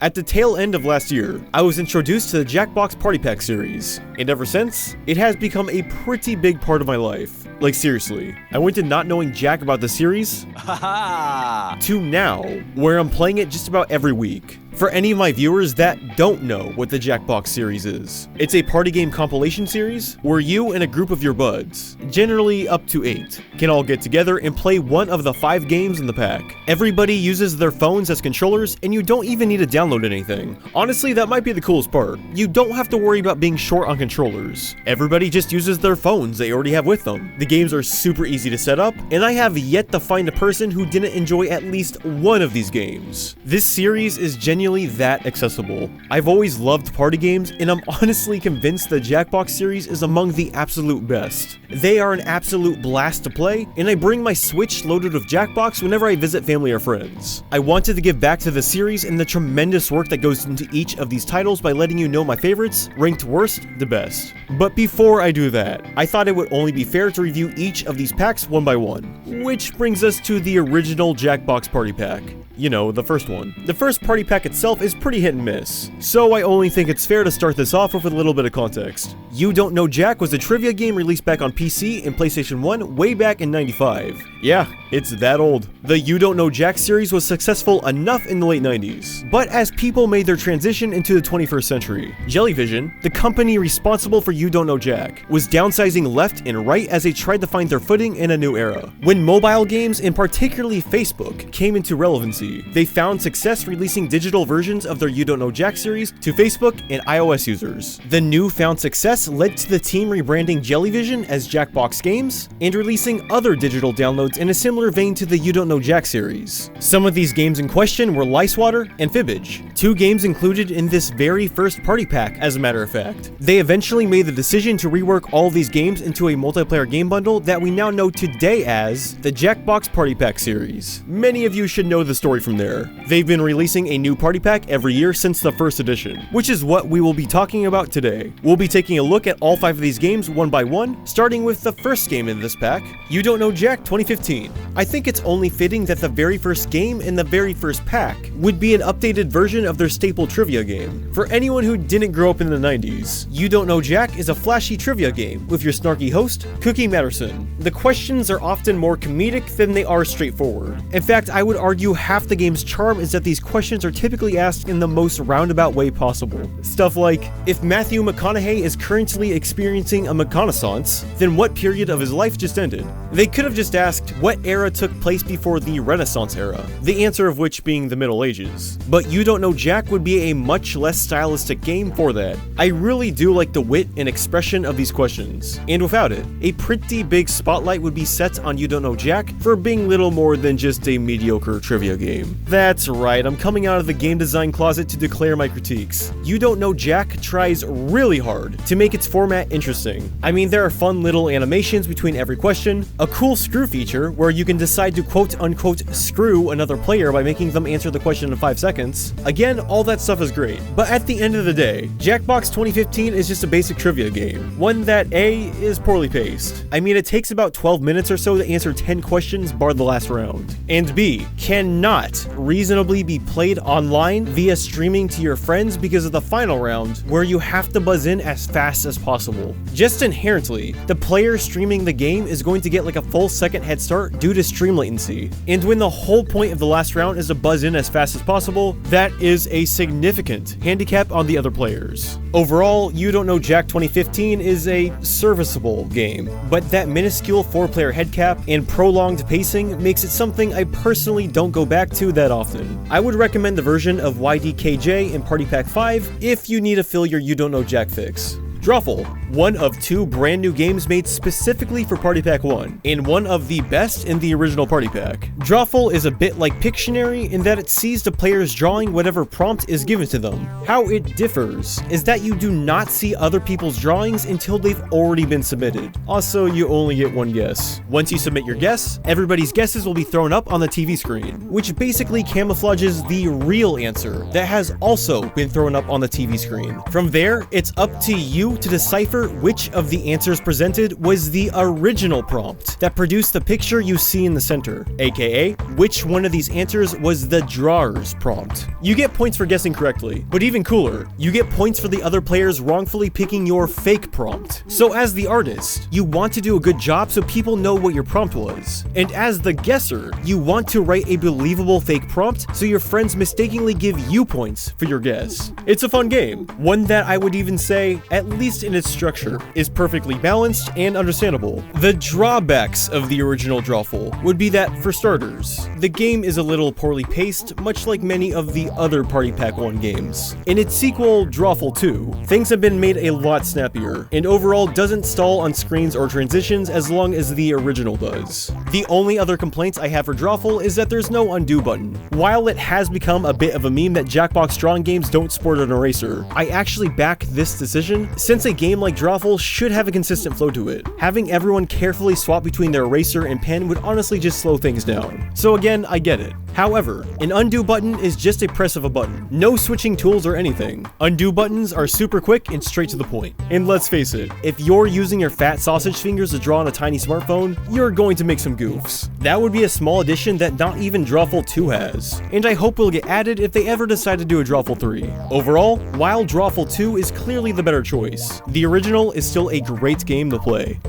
At the tail end of last year, I was introduced to the Jackbox Party Pack series, and ever since, it has become a pretty big part of my life. Like seriously, I went to not knowing jack about the series, to now, where I'm playing it just about every week. For any of my viewers that don't know what the Jackbox series is, it's a party game compilation series where you and a group of your buds, generally up to 8, can all get together and play one of the 5 games in the pack. Everybody uses their phones as controllers and you don't even need to download anything. Honestly, that might be the coolest part. You don't have to worry about being short on controllers. Everybody just uses their phones they already have with them. The games are super easy to set up, and I have yet to find a person who didn't enjoy at least one of these games. This series is genuinely that accessible. I've always loved party games, and I'm honestly convinced the Jackbox series is among the absolute best. They are an absolute blast to play, and I bring my Switch loaded with Jackbox whenever I visit family or friends. I wanted to give back to the series and the tremendous work that goes into each of these titles by letting you know my favorites, ranked worst to best. But before I do that, I thought it would only be fair to review each of these packs one by one. Which brings us to the original Jackbox Party Pack. You know, the first one. The first party pack itself is pretty hit and miss, so I only think it's fair to start this off with a little bit of context. You Don't Know Jack was a trivia game released back on PC and PlayStation 1 way back in '95. Yeah, it's that old. The You Don't Know Jack series was successful enough in the late 90s, but as people made their transition into the 21st century, Jellyvision, the company responsible for You Don't Know Jack, was downsizing left and right as they tried to find their footing in a new era. When mobile games, and particularly Facebook, came into relevancy, they found success releasing digital versions of their You Don't Know Jack series to Facebook and iOS users. The newfound success led to the team rebranding Jellyvision as Jackbox Games and releasing other digital downloads in a similar vein to the You Don't Know Jack series. Some of these games in question were Swatter and Fibbage, 2 games included in this very first party pack, as a matter of fact. They eventually made the decision to rework all of these games into a multiplayer game bundle that we now know today as the Jackbox Party Pack series. Many of you should know the story from there. They've been releasing a new party pack every year since the first edition, which is what we will be talking about today. We'll be taking a look at all 5 of these games one by one, starting with the first game in this pack, You Don't Know Jack 2015. I think it's only fitting that the very first game in the very first pack would be an updated version of their staple trivia game. For anyone who didn't grow up in the 90s, You Don't Know Jack is a flashy trivia game with your snarky host, Cookie Matterson. The questions are often more comedic than they are straightforward. In fact, I would argue half the game's charm is that these questions are typically asked in the most roundabout way possible. Stuff like, if Matthew McConaughey is currently experiencing a reconnaissance, then what period of his life just ended? They could have just asked, what era took place before the Renaissance era? The answer of which being the Middle Ages. But You Don't Know Jack would be a much less stylistic game for that. I really do like the wit and expression of these questions, and without it, a pretty big spotlight would be set on You Don't Know Jack for being little more than just a mediocre trivia game. That's right, I'm coming out of the game design closet to declare my critiques. You Don't Know Jack tries really hard to make its format interesting. I mean, there are fun little animations between every question, a cool screw feature where you can decide to quote-unquote screw another player by making them answer the question in 5 seconds. Again, all that stuff is great, but at the end of the day, Jackbox 2015 is just a basic trivia game, one that A, is poorly paced. I mean, it takes about 12 minutes or so to answer 10 questions bar the last round, and B, cannot reasonably be played online via streaming to your friends because of the final round, where you have to buzz in as fast as possible. Just inherently, the player streaming the game is going to get like a full second head start due to stream latency, and when the whole point of the last round is to buzz in as fast as possible, that is a significant handicap on the other players. Overall, You Don't Know Jack 2015 is a serviceable game, but that minuscule 4-player head cap and prolonged pacing makes it something I personally don't go back to that often. I would recommend the version of YDKJ in Party Pack 5 if you need to fill your You Don't Know Jack fix. Drawful, one of 2 brand new games made specifically for Party Pack 1, and one of the best in the original Party Pack. Drawful is a bit like Pictionary in that it sees the players drawing whatever prompt is given to them. How it differs is that you do not see other people's drawings until they've already been submitted. Also, you only get 1 guess. Once you submit your guess, everybody's guesses will be thrown up on the TV screen, which basically camouflages the real answer that has also been thrown up on the TV screen. From there, it's up to you to decipher which of the answers presented was the original prompt that produced the picture you see in the center, aka which one of these answers was the drawer's prompt. You get points for guessing correctly, but even cooler, you get points for the other players wrongfully picking your fake prompt. So as the artist, you want to do a good job so people know what your prompt was. And as the guesser, you want to write a believable fake prompt so your friends mistakenly give you points for your guess. It's a fun game, one that I would even say, at least in its structure, is perfectly balanced and understandable. The drawbacks of the original Drawful would be that, for starters, the game is a little poorly paced, much like many of the other Party Pack 1 games. In its sequel, Drawful 2, things have been made a lot snappier, and overall doesn't stall on screens or transitions as long as the original does. The only other complaints I have for Drawful is that there's no undo button. While it has become a bit of a meme that Jackbox drawing games don't sport an eraser, I actually back this decision, since a game like Drawful should have a consistent flow to it. Having everyone carefully swap between their eraser and pen would honestly just slow things down. So again, I get it. However, an undo button is just a press of a button. No switching tools or anything. Undo buttons are super quick and straight to the point. And let's face it, if you're using your fat sausage fingers to draw on a tiny smartphone, you're going to make some goofs. That would be a small addition that not even Drawful 2 has. And I hope will get added if they ever decide to do a Drawful 3. Overall, while Drawful 2 is clearly the better choice, the original is still a great game to play.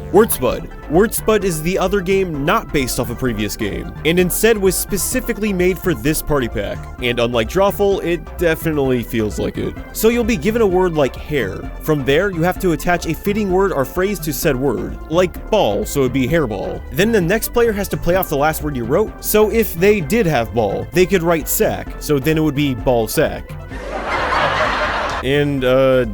Spud is the other game not based off a previous game, and instead was specifically made for this party pack, and unlike Drawful, it definitely feels like it. So you'll be given a word like hair. From there, you have to attach a fitting word or phrase to said word, like ball, so it'd be hairball. Then the next player has to play off the last word you wrote, so if they did have ball, they could write sack, so then it would be ball sack. And,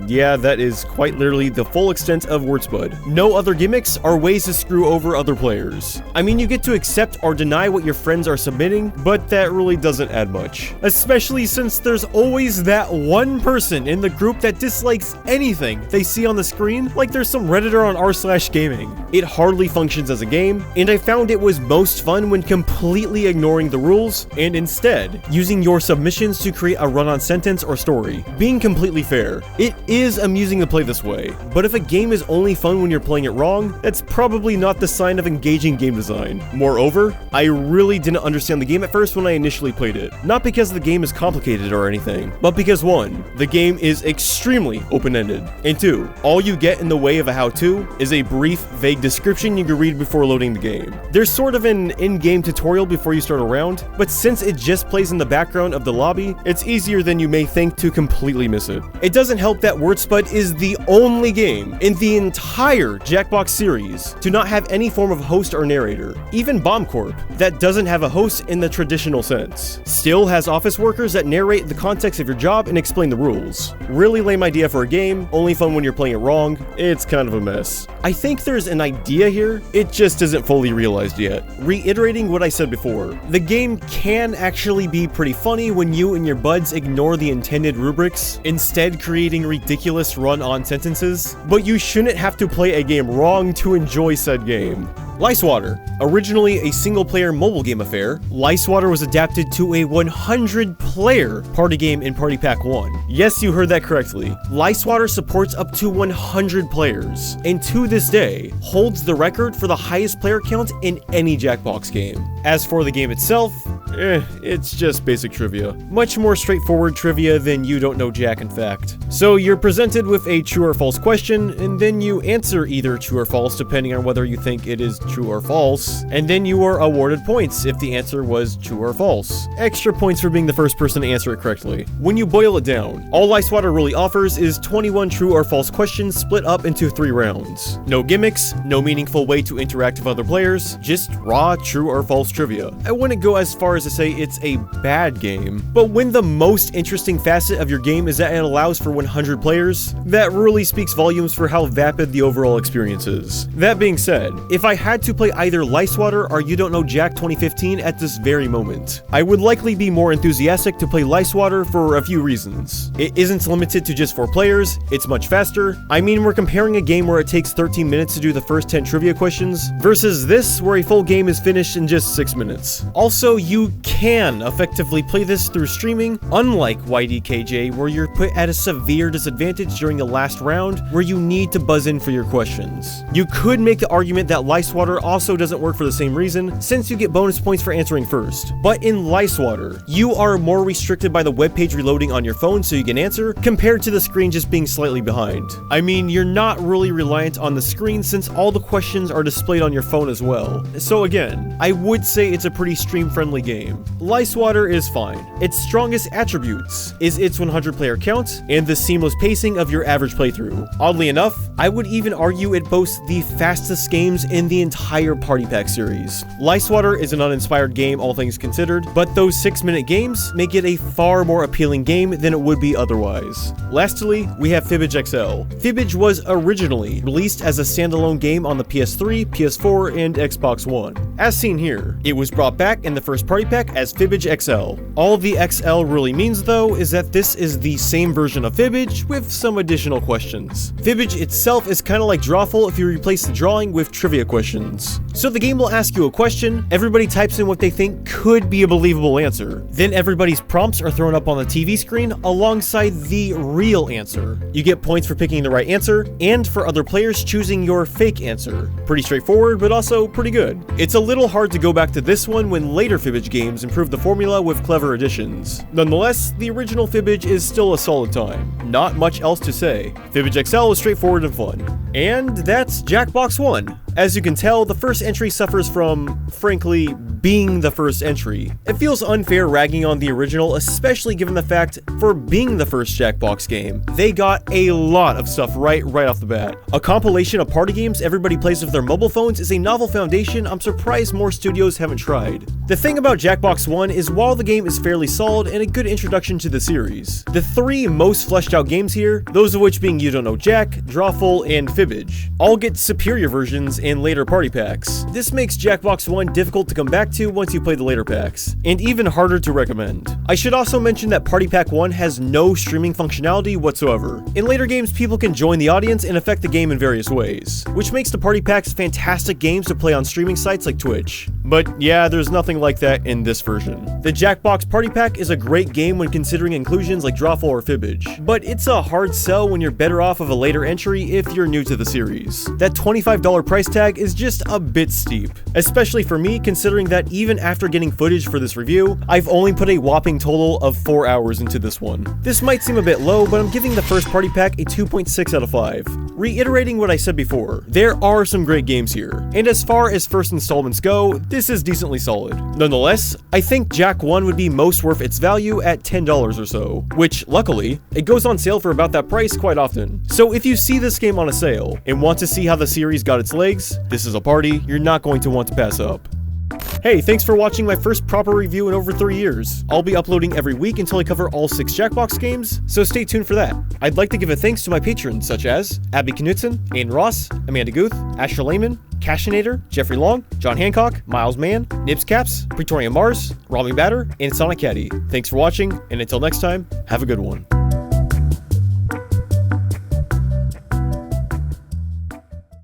yeah, that is quite literally the full extent of Spud. No other gimmicks are ways to screw over other players. I mean, you get to accept or deny what your friends are submitting, but that really doesn't add much. Especially since there's always that one person in the group that dislikes anything they see on the screen, like there's some Redditor on r/gaming. It hardly functions as a game, and I found it was most fun when completely ignoring the rules, and instead, using your submissions to create a run-on sentence or story. Being completely fair, it is amusing to play this way, but if a game is only fun when you're playing it wrong, that's probably not the sign of engaging game design. Moreover, I really didn't understand the game at first when I initially played it. Not because the game is complicated or anything, but because 1, the game is extremely open-ended, and 2, all you get in the way of a how-to is a brief, vague description you can read before loading the game. There's sort of an in-game tutorial before you start a round, but since it just plays in the background of the lobby, it's easier than you may think to completely miss it. It doesn't help that Spud is the only game in the entire Jackbox series to not have any form of host or narrator. Even Bomb Corp, that doesn't have a host in the traditional sense, still has office workers that narrate the context of your job and explain the rules. Really lame idea for a game, only fun when you're playing it wrong. It's kind of a mess. I think there's an idea here, it just isn't fully realized yet. Reiterating what I said before, the game can actually be pretty funny when you and your buds ignore the intended rubrics, instead creating ridiculous run-on sentences, but you shouldn't have to play a game wrong to enjoy said game. Swatter. Originally a single-player mobile game affair, Swatter was adapted to a 100-player party game in Party Pack 1. Yes, you heard that correctly. Swatter supports up to 100 players, and to this day, holds the record for the highest player count in any Jackbox game. As for the game itself, it's just basic trivia. Much more straightforward trivia than you don't know Jack in fact. So you're presented with a true or false question, and then you answer either true or false depending on whether you think it is true or false, and then you are awarded points if the answer was true or false. Extra points for being the first person to answer it correctly. When you boil it down, all Swatter really offers is 21 true or false questions split up into 3 rounds. No gimmicks, no meaningful way to interact with other players, just raw true or false trivia. I wouldn't go as far as to say it's a bad game, but when the most interesting facet of your game is that it allows for 100 players, that really speaks volumes for how vapid the overall experience is. That being said, if I had to play either Swatter or You Don't Know Jack 2015 at this very moment, I would likely be more enthusiastic to play Swatter for a few reasons. It isn't limited to just 4 players, it's much faster. I mean, we're comparing a game where it takes 13 minutes to do the first 10 trivia questions, versus this where a full game is finished in just 6 minutes. Also, you You can effectively play this through streaming, unlike YDKJ, where you're put at a severe disadvantage during the last round, where you need to buzz in for your questions. You could make the argument that Swatter also doesn't work for the same reason, since you get bonus points for answering first. But in Swatter, you are more restricted by the webpage reloading on your phone so you can answer, compared to the screen just being slightly behind. I mean, you're not really reliant on the screen since all the questions are displayed on your phone as well. So again, I would say it's a pretty stream-friendly game. Swatter is fine. Its strongest attributes is its 100 player count and the seamless pacing of your average playthrough. Oddly enough, I would even argue it boasts the fastest games in the entire Party Pack series. Swatter is an uninspired game, all things considered, but those 6-minute games make it a far more appealing game than it would be otherwise. Lastly, we have Fibbage XL. Fibbage was originally released as a standalone game on the PS3, PS4, and Xbox One. As seen here, it was brought back in the first Party Pack as Fibbage XL. All the XL really means though is that this is the same version of Fibbage with some additional questions. Fibbage itself is kind of like Drawful if you replace the drawing with trivia questions. So the game will ask you a question, everybody types in what they think could be a believable answer. Then everybody's prompts are thrown up on the TV screen alongside the real answer. You get points for picking the right answer, and for other players choosing your fake answer. Pretty straightforward, but also pretty good. It's a little hard to go back to this one when later Fibbage games improved the formula with clever additions. Nonetheless, the original Fibbage is still a solid time. Not much else to say. Fibbage XL is straightforward and fun. And that's Jackbox 1. As you can tell, the first entry suffers from, frankly, being the first entry. It feels unfair ragging on the original, especially given the fact, for being the first Jackbox game, they got a lot of stuff right off the bat. A compilation of party games everybody plays with their mobile phones is a novel foundation I'm surprised more studios haven't tried. The thing about Jackbox 1 is while the game is fairly solid and a good introduction to the series, the 3 most fleshed out games here, those of which being You Don't Know Jack, Drawful, and Fibbage, all get superior versions in later party packs. This makes Jackbox 1 difficult to come back to once you play the later packs, and even harder to recommend. I should also mention that Party Pack 1 has no streaming functionality whatsoever. In later games, people can join the audience and affect the game in various ways, which makes the party packs fantastic games to play on streaming sites like Twitch. But yeah, there's nothing like that in this version. The Jackbox Party Pack is a great game when considering inclusions like Drawful or Fibbage, but it's a hard sell when you're better off of a later entry if you're new to the series. That $25 price tag is just a bit steep, especially for me considering that even after getting footage for this review, I've only put a whopping total of 4 hours into this one. This might seem a bit low, but I'm giving the first party pack a 2.6 out of 5. Reiterating what I said before, there are some great games here, and as far as first installments go, this is decently solid. Nonetheless, I think Jack 1 would be most worth its value at $10 or so, which, luckily, it goes on sale for about that price quite often. So if you see this game on a sale, and want to see how the series got its legs, this is a party you're not going to want to pass up. Hey, thanks for watching my first proper review in over 3 years. I'll be uploading every week until I cover all 6 Jackbox games, so stay tuned for that. I'd like to give a thanks to my patrons such as Abby Knutson, Aiden Ross, Amanda Guth, Asher Lehman, Cashinator, Jeffrey Long, John Hancock, Miles Mann, Nibs Caps, Praetorian Mars, Rami Batter, and Sonic Caddy. Thanks for watching, and until next time, have a good one.